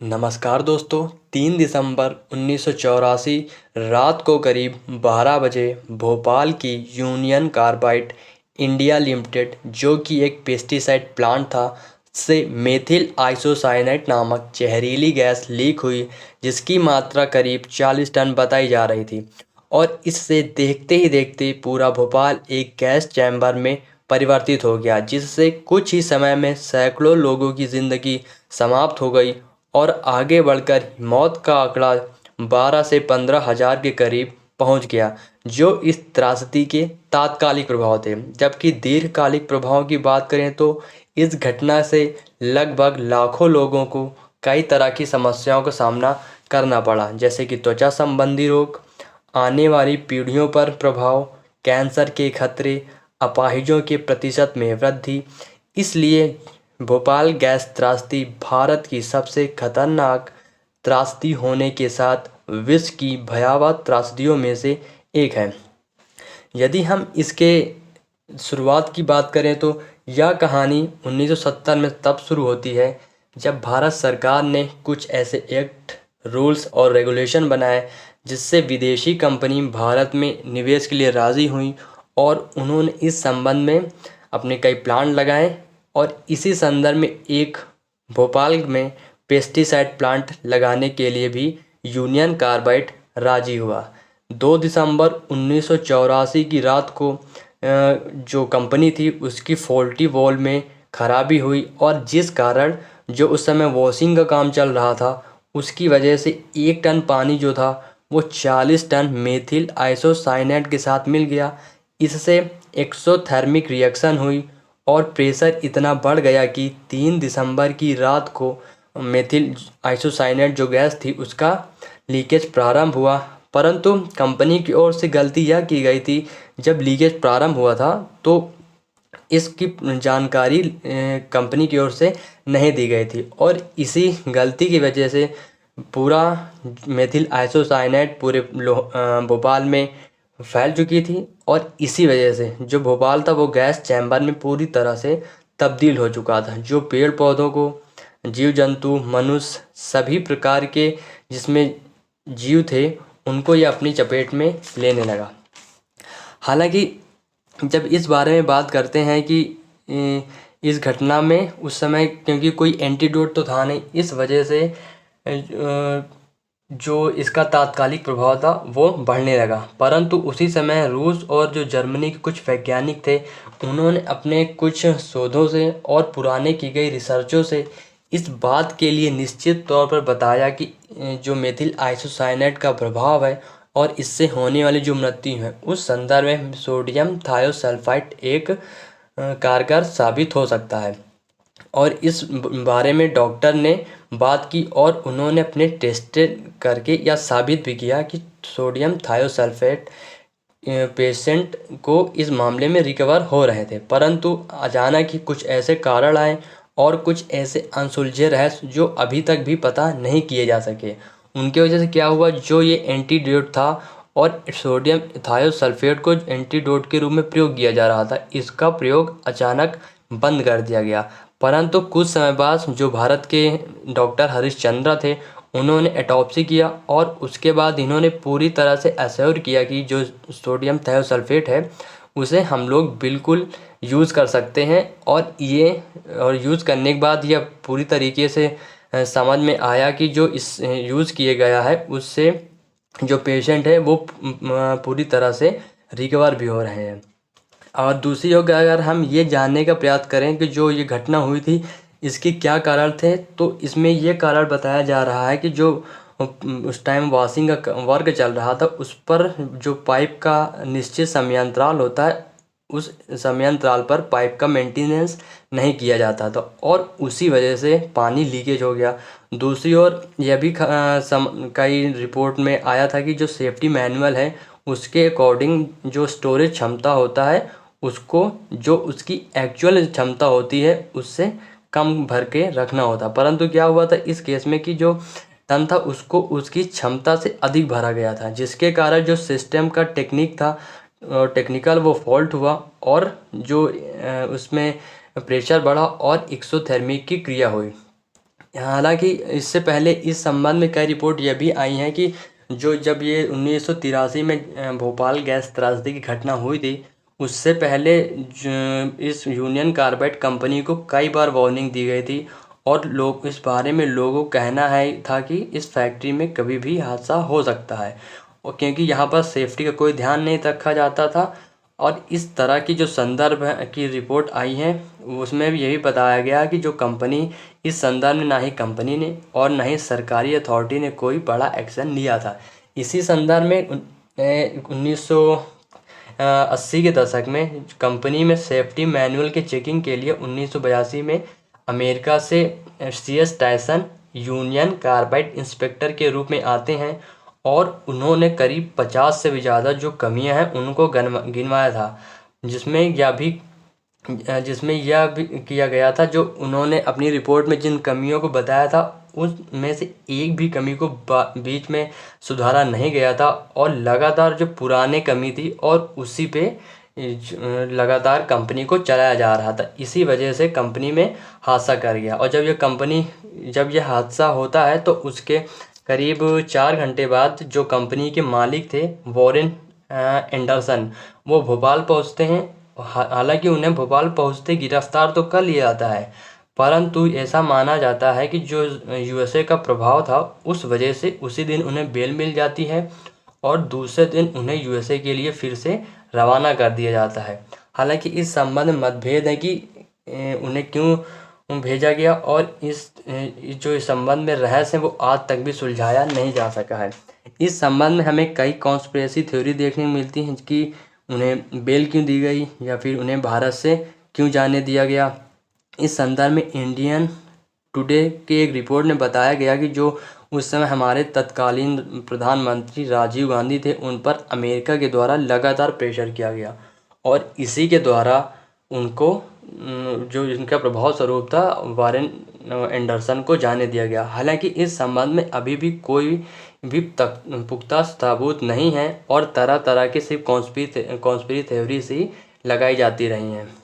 नमस्कार दोस्तों। 3 दिसंबर 1984 रात को करीब 12 बजे भोपाल की यूनियन कार्बाइड इंडिया लिमिटेड, जो कि एक पेस्टिसाइड प्लांट था, से मेथिल आइसोसाइनेट नामक जहरीली गैस लीक हुई, जिसकी मात्रा करीब 40 टन बताई जा रही थी। और इससे देखते ही देखते पूरा भोपाल एक गैस चैम्बर में परिवर्तित हो गया, जिससे कुछ ही समय में सैकड़ों लोगों की ज़िंदगी समाप्त हो गई और आगे बढ़कर मौत का आंकड़ा 12 से 15 हज़ार के करीब पहुंच गया, जो इस त्रासदी के तात्कालिक प्रभाव थे। जबकि दीर्घकालिक प्रभाव की बात करें तो इस घटना से लगभग लाखों लोगों को कई तरह की समस्याओं का सामना करना पड़ा, जैसे कि त्वचा संबंधी रोग, आने वाली पीढ़ियों पर प्रभाव, कैंसर के खतरे, अपाहिजों के प्रतिशत में वृद्धि। इसलिए भोपाल गैस त्रासदी भारत की सबसे खतरनाक त्रासदी होने के साथ विश्व की भयावह त्रासदियों में से एक है। यदि हम इसके शुरुआत की बात करें तो यह कहानी 1970 में तब शुरू होती है जब भारत सरकार ने कुछ ऐसे एक्ट, रूल्स और रेगुलेशन बनाए जिससे विदेशी कंपनी भारत में निवेश के लिए राज़ी हुई, और उन्होंने इस संबंध में अपने कई प्लांट लगाए। और इसी संदर्भ में एक भोपाल में पेस्टिसाइड प्लांट लगाने के लिए भी यूनियन कार्बाइड राजी हुआ। 2 दिसंबर 1984 की रात को जो कंपनी थी उसकी फॉल्टी वॉल में खराबी हुई, और जिस कारण जो उस समय वॉशिंग का काम चल रहा था उसकी वजह से 1 टन पानी जो था वो 40 टन मेथिल आइसोसाइनेट के साथ मिल गया। इससे एक्सोथर्मिक रिएक्शन हुई और प्रेशर इतना बढ़ गया कि 3 दिसंबर की रात को मेथिल आइसोसाइनेट जो गैस थी उसका लीकेज प्रारंभ हुआ। परंतु कंपनी की ओर से गलती यह की गई थी, जब लीकेज प्रारंभ हुआ था तो इसकी जानकारी कंपनी की ओर से नहीं दी गई थी, और इसी गलती की वजह से पूरा मेथिल आइसोसाइनेट पूरे भोपाल में फैल चुकी थी। और इसी वजह से जो भोपाल था वो गैस चैम्बर में पूरी तरह से तब्दील हो चुका था, जो पेड़ पौधों को, जीव जंतु, मनुष्य, सभी प्रकार के जिसमें जीव थे उनको ये अपनी चपेट में लेने लगा। हालांकि जब इस बारे में बात करते हैं कि इस घटना में उस समय क्योंकि कोई एंटीडोट तो था नहीं, इस वजह से जो इसका तात्कालिक प्रभाव था वो बढ़ने लगा। परंतु उसी समय रूस और जो जर्मनी के कुछ वैज्ञानिक थे उन्होंने अपने कुछ शोधों से और पुराने की गई रिसर्चों से इस बात के लिए निश्चित तौर पर बताया कि जो मेथिल आइसोसाइनेट का प्रभाव है और इससे होने वाली जो मृत्यु है उस संदर्भ में सोडियम थायोसल्फाइड एक कारगर साबित हो सकता है। और इस बारे में डॉक्टर ने बात की और उन्होंने अपने टेस्ट करके यह साबित भी किया कि सोडियम थायोसल्फेट पेशेंट को इस मामले में रिकवर हो रहे थे। परंतु अचानक ही कुछ ऐसे कारण आए और कुछ ऐसे अनसुलझे रहस्य जो अभी तक भी पता नहीं किए जा सके। उनकी वजह से क्या हुआ, जो ये एंटीडोट था और सोडियम थायोसल्फेट को एंटीडोट के रूप में प्रयोग किया जा रहा था, इसका प्रयोग अचानक बंद कर दिया गया। परंतु कुछ समय बाद जो भारत के डॉक्टर हरिश्चंद्र थे उन्होंने ऑटोप्सी किया और उसके बाद इन्होंने पूरी तरह से एश्योर किया कि जो सोडियम थायोसल्फेट है उसे हम लोग बिल्कुल यूज़ कर सकते हैं। और यूज़ करने के बाद यह पूरी तरीके से समझ में आया कि जो इस यूज़ किए गया है उससे जो पेशेंट है वो पूरी तरह से रिकवर भी हो रहे हैं। और दूसरी ओर अगर हम ये जानने का प्रयास करें कि जो ये घटना हुई थी इसके क्या कारण थे, तो इसमें ये कारण बताया जा रहा है कि जो उस टाइम वॉशिंग का वर्क चल रहा था उस पर जो पाइप का निश्चित समयांतराल होता है उस समयांतराल पर पाइप का मेंटेनेंस नहीं किया जाता था और उसी वजह से पानी लीकेज हो गया। दूसरी ओर यह भी कई रिपोर्ट में आया था कि जो सेफ्टी मैनुअल है उसके अकॉर्डिंग जो स्टोरेज क्षमता होता है उसको जो उसकी एक्चुअल क्षमता होती है उससे कम भर के रखना होता। परंतु क्या हुआ था इस केस में कि जो टन था उसको उसकी क्षमता से अधिक भरा गया था, जिसके कारण जो सिस्टम का टेक्निक था टेक्निकल वो फॉल्ट हुआ और जो उसमें प्रेशर बढ़ा और एक्सोथर्मिक की क्रिया हुई। हालांकि इससे पहले इस संबंध में कई रिपोर्ट यह भी आई हैं कि जब ये 1983 में भोपाल गैस त्रासदी की घटना हुई थी, उससे पहले इस यूनियन कार्बाइड कंपनी को कई बार वार्निंग दी गई थी और लोग इस बारे में लोगों को कहना है था कि इस फैक्ट्री में कभी भी हादसा हो सकता है, और क्योंकि यहाँ पर सेफ्टी का कोई ध्यान नहीं रखा जाता था। और इस तरह की जो संदर्भ की रिपोर्ट आई है उसमें भी यही बताया गया कि जो कंपनी इस संदर्भ में ना ही कंपनी ने और ना ही सरकारी अथॉरिटी ने कोई बड़ा एक्शन लिया था। इसी संदर्भ में 1980 के दशक में कंपनी में सेफ्टी मैनुअल के चेकिंग के लिए 1982 में अमेरिका से CS Tyson union carbide inspector के रूप में आते हैं और उन्होंने करीब 50 से भी ज़्यादा जो कमियां हैं उनको गिनवाया था, जिसमें यह भी किया गया था, जो उन्होंने अपनी रिपोर्ट में जिन कमियों को बताया था उसमें से एक भी कमी को बीच में सुधारा नहीं गया था और लगातार जो पुराने कमी थी और उसी पे लगातार कंपनी को चलाया जा रहा था। इसी वजह से कंपनी में हादसा कर गया और जब यह हादसा होता है तो उसके करीब 4 घंटे बाद जो कंपनी के मालिक थे वॉरेन एंडरसन, वो भोपाल पहुंचते हैं। हालांकि उन्हें भोपाल पहुंचते गिरफ्तार तो कर लिया जाता है, परंतु ऐसा माना जाता है कि जो USA का प्रभाव था उस वजह से उसी दिन उन्हें बेल मिल जाती है और दूसरे दिन उन्हें USA के लिए फिर से रवाना कर दिया जाता है। हालांकि इस संबंध में मतभेद है कि उन्हें क्यों भेजा गया और इस संबंध में रहस्य है वो आज तक भी सुलझाया नहीं जा सका है। इस संबंध में हमें कई कॉन्स्पिरेसी थ्योरी देखने को मिलती हैं कि उन्हें बेल क्यों दी गई या फिर उन्हें भारत से क्यों जाने दिया गया। इस संदर्भ में इंडियन टुडे के एक रिपोर्ट ने बताया गया कि जो उस समय हमारे तत्कालीन प्रधानमंत्री राजीव गांधी थे उन पर अमेरिका के द्वारा लगातार प्रेशर किया गया और इसी के द्वारा उनको जो इनका प्रभाव स्वरूप था वॉरेन एंडरसन को जाने दिया गया। हालांकि इस संबंध में अभी भी कोई भी पुख्ता सबूत नहीं है और तरह तरह की सिर्फ कॉन्स्पिरेसी थ्योरी लगाई जाती रही हैं।